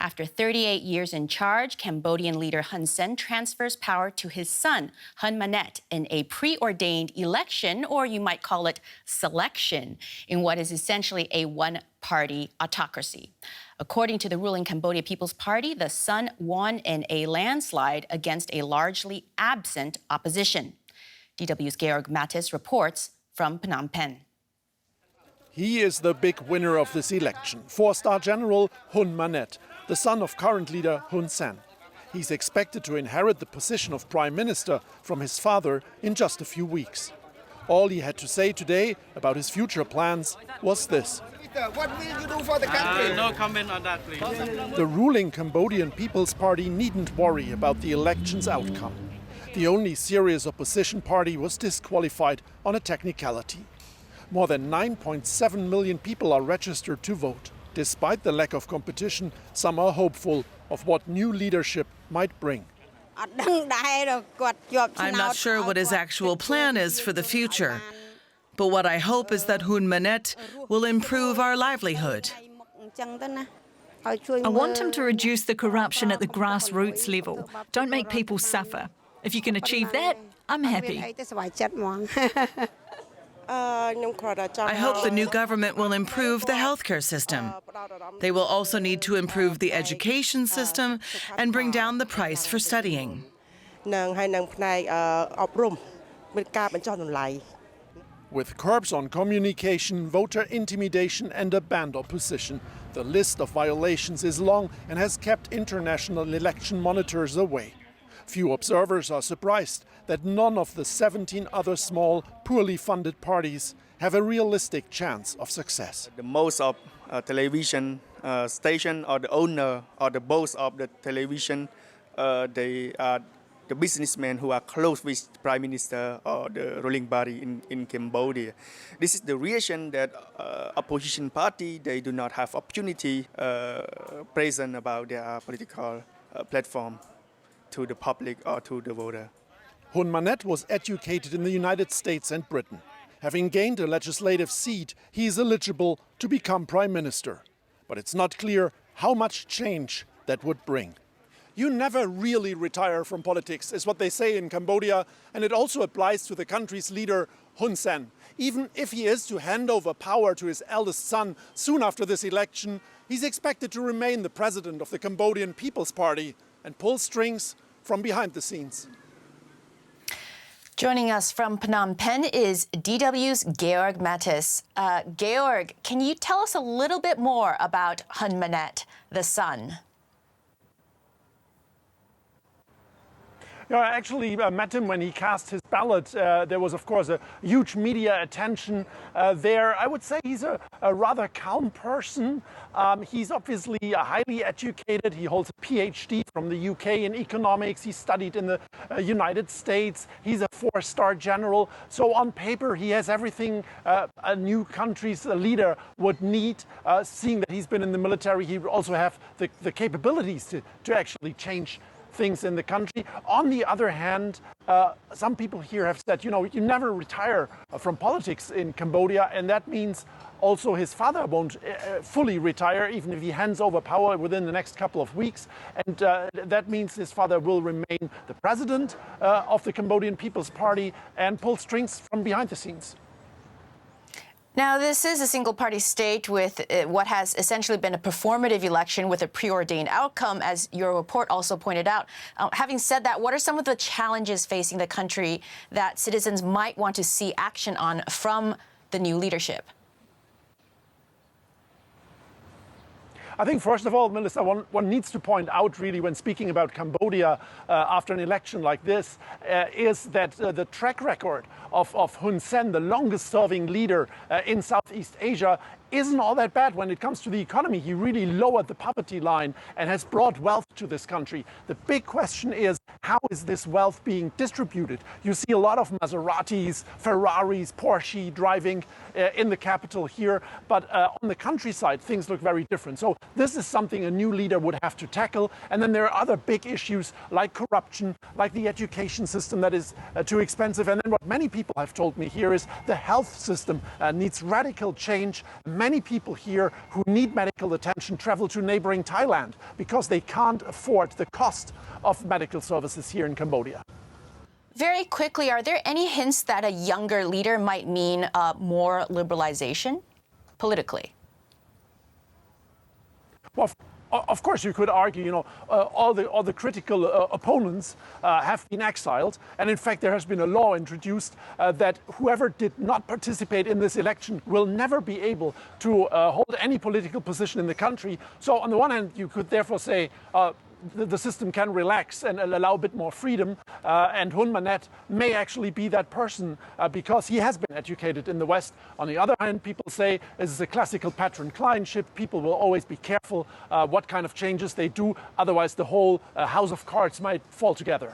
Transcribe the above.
After 38 years in charge, Cambodian leader Hun Sen transfers power to his son, Hun Manet, in a preordained election, or you might call it selection, in what is essentially a one-party autocracy. According to the ruling Cambodia People's Party, the son won in a landslide against a largely absent opposition. DW's Georg Matthes reports from Phnom Penh. He is the big winner of this election, four-star general Hun Manet, the son of current leader Hun Sen. He's expected to inherit the position of prime minister from his father in just a few weeks. All he had to say today about his future plans was this. What will you do for the country? No comment on that, please. The ruling Cambodian People's Party needn't worry about the election's outcome. The only serious opposition party was disqualified on a technicality. More than 9.7 million people are registered to vote. Despite the lack of competition, some are hopeful of what new leadership might bring. I'm not sure what his actual plan is for the future. But what I hope is that Hun Manet will improve our livelihood. I want him to reduce the corruption at the grassroots level. Don't make people suffer. If you can achieve that, I'm happy. I hope the new government will improve the healthcare system. They will also need to improve the education system and bring down the price for studying. With curbs on communication, voter intimidation and a banned opposition, the list of violations is long and has kept international election monitors away. Few observers are surprised that none of the 17 other small, poorly funded parties have a realistic chance of success. The most of television station or the owner or the boss of the television, they are the businessmen who are close with the Prime Minister or the ruling body in Cambodia. This is the reason that opposition party, they do not have opportunity present about their political platform to the public or to the voter. Hun Manet was educated in the United States and Britain. Having gained a legislative seat, he is eligible to become prime minister. But it's not clear how much change that would bring. You never really retire from politics, is what they say in Cambodia, and it also applies to the country's leader, Hun Sen. Even if he is to hand over power to his eldest son soon after this election, he's expected to remain the president of the Cambodian People's Party and pull strings from behind the scenes. Joining us from Phnom Penh is DW's Georg Matthes. Georg, can you tell us a little bit more about Hun Manet, the son? Yeah, I actually met him when he cast his ballot. There was, of course, a huge media attention there. I would say he's a rather calm person. He's obviously highly educated. He holds a PhD from the UK in economics. He studied in the United States. He's a four-star general. So on paper, he has everything a new country's leader would need. Seeing that he's been in the military, he also have the capabilities to actually change things in the country. On the other hand, some people here have said, you know, you never retire from politics in Cambodia, and that means also his father won't fully retire, even if he hands over power within the next couple of weeks. And that means his father will remain the president of the Cambodian People's Party and pull strings from behind the scenes. Now, this is a single-party state with what has essentially been a performative election with a preordained outcome, as your report also pointed out. Having said that, what are some of the challenges facing the country that citizens might want to see action on from the new leadership? I think, first of all, Melissa, one needs to point out, really, when speaking about Cambodia after an election like this, is that the track record of Hun Sen, the longest-serving leader in Southeast Asia, isn't all that bad when it comes to the economy. He really lowered the poverty line and has brought wealth to this country. The big question is, how is this wealth being distributed? You see a lot of Maseratis, Ferraris, Porsche driving in the capital here, but on the countryside, things look very different. So this is something a new leader would have to tackle. And then there are other big issues like corruption, like the education system that is too expensive. And then what many people have told me here is the health system needs radical change. many people here who need medical attention travel to neighboring Thailand because they can't afford the cost of medical services here in Cambodia. Very quickly, are there any hints that a younger leader might mean more liberalization politically? Well, of course, you could argue, all the critical opponents have been exiled. And in fact, there has been a law introduced that whoever did not participate in this election will never be able to hold any political position in the country. So on the one hand, you could therefore say the system can relax and allow a bit more freedom. And Hun Manet may actually be that person because he has been educated in the West. On the other hand, people say this is a classical patron-clientship. People will always be careful what kind of changes they do. Otherwise, the whole house of cards might fall together.